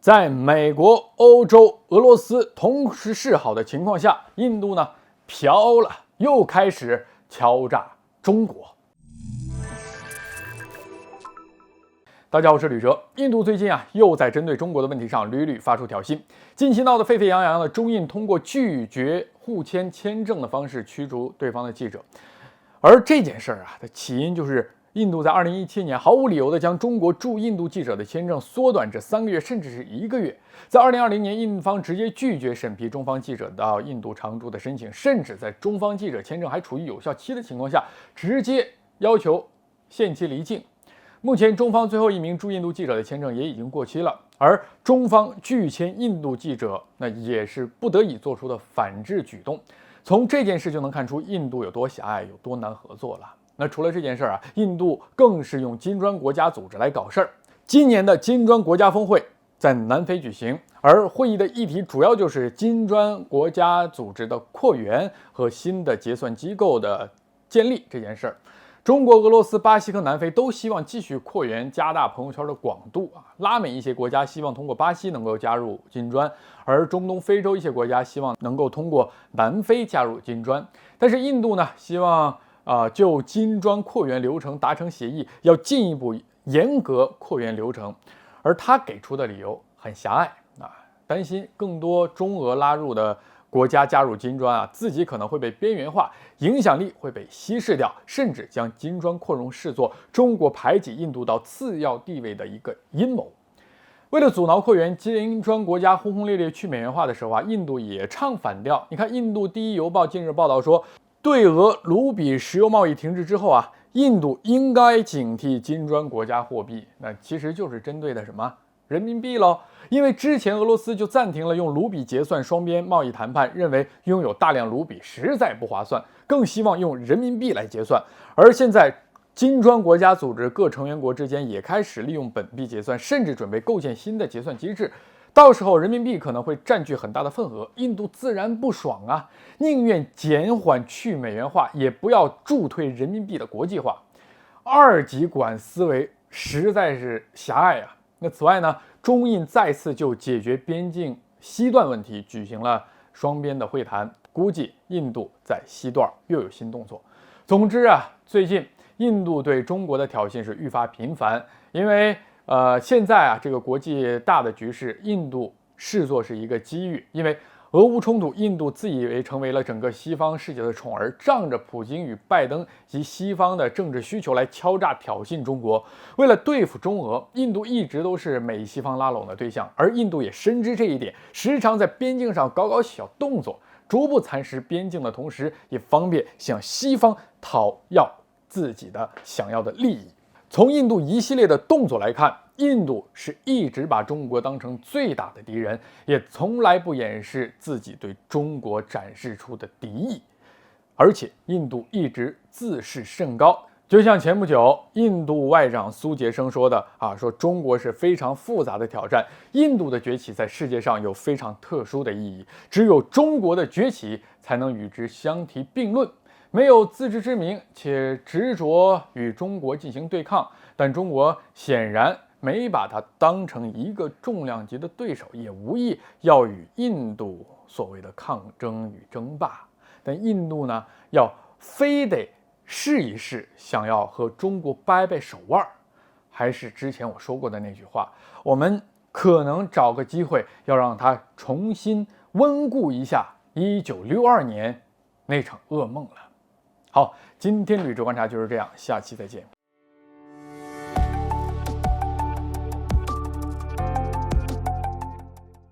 在美国、欧洲、俄罗斯同时示好的情况下，印度呢飘了，又开始敲诈中国。大家好，我是吕哲。印度最近又在针对中国的问题上屡屡发出挑衅。近期闹得沸沸扬扬的中印通过拒绝互签签证的方式驱逐对方的记者，而这件事的起因就是印度在2017年毫无理由地将中国驻印度记者的签证缩短至3个月，甚至是1个月。在2020年，印方直接拒绝审批中方记者到印度常驻的申请，甚至在中方记者签证还处于有效期的情况下，直接要求限期离境。目前，中方最后一名驻印度记者的签证也已经过期了，而中方拒签印度记者，那也是不得已做出的反制举动。从这件事就能看出印度有多狭隘，有多难合作了。那除了这件事印度更是用金砖国家组织来搞事儿。今年的金砖国家峰会在南非举行，而会议的议题主要就是金砖国家组织的扩员和新的结算机构的建立这件事儿。中国、俄罗斯、巴西和南非都希望继续扩员，加大朋友圈的广度拉美一些国家希望通过巴西能够加入金砖，而中东、非洲一些国家希望能够通过南非加入金砖。但是印度呢，希望就金砖扩员流程达成协议，要进一步严格扩员流程，而他给出的理由很狭隘担心更多中俄拉入的国家加入金砖自己可能会被边缘化，影响力会被稀释掉，甚至将金砖扩容视作中国排挤印度到次要地位的一个阴谋。为了阻挠扩员，金砖国家轰轰烈烈去美元化的时候印度也唱反调。你看，印度第一邮报近日报道说，对俄卢比石油贸易停滞之后印度应该警惕金砖国家货币，那其实就是针对的什么？人民币咯。因为之前俄罗斯就暂停了用卢比结算双边贸易谈判，认为拥有大量卢比实在不划算，更希望用人民币来结算。而现在金砖国家组织各成员国之间也开始利用本币结算，甚至准备构建新的结算机制，到时候人民币可能会占据很大的份额，印度自然不爽宁愿减缓去美元化，也不要助推人民币的国际化。二极管思维实在是狭隘那此外呢，中印再次就解决边境西段问题举行了双边的会谈，估计印度在西段又有新动作。总之最近印度对中国的挑衅是愈发频繁，因为现在这个国际大的局势，印度视作是一个机遇，因为俄乌冲突，印度自以为成为了整个西方世界的宠儿，仗着普京与拜登及西方的政治需求来敲诈挑衅中国。为了对付中俄，印度一直都是美西方拉拢的对象，而印度也深知这一点，时常在边境上搞小动作，逐步蚕食边境的同时，也方便向西方讨要自己的想要的利益。从印度一系列的动作来看，印度是一直把中国当成最大的敌人，也从来不掩饰自己对中国展示出的敌意，而且印度一直自视甚高。就像前不久印度外长苏杰生说的说中国是非常复杂的挑战，印度的崛起在世界上有非常特殊的意义，只有中国的崛起才能与之相提并论。没有自知之明且执着与中国进行对抗，但中国显然没把它当成一个重量级的对手，也无意要与印度所谓的抗争与争霸。但印度呢，要非得试一试，想要和中国掰手腕，还是之前我说过的那句话，我们可能找个机会要让他重新温故一下1962年那场噩梦了。好，今天吕哲观察就是这样，下期再见。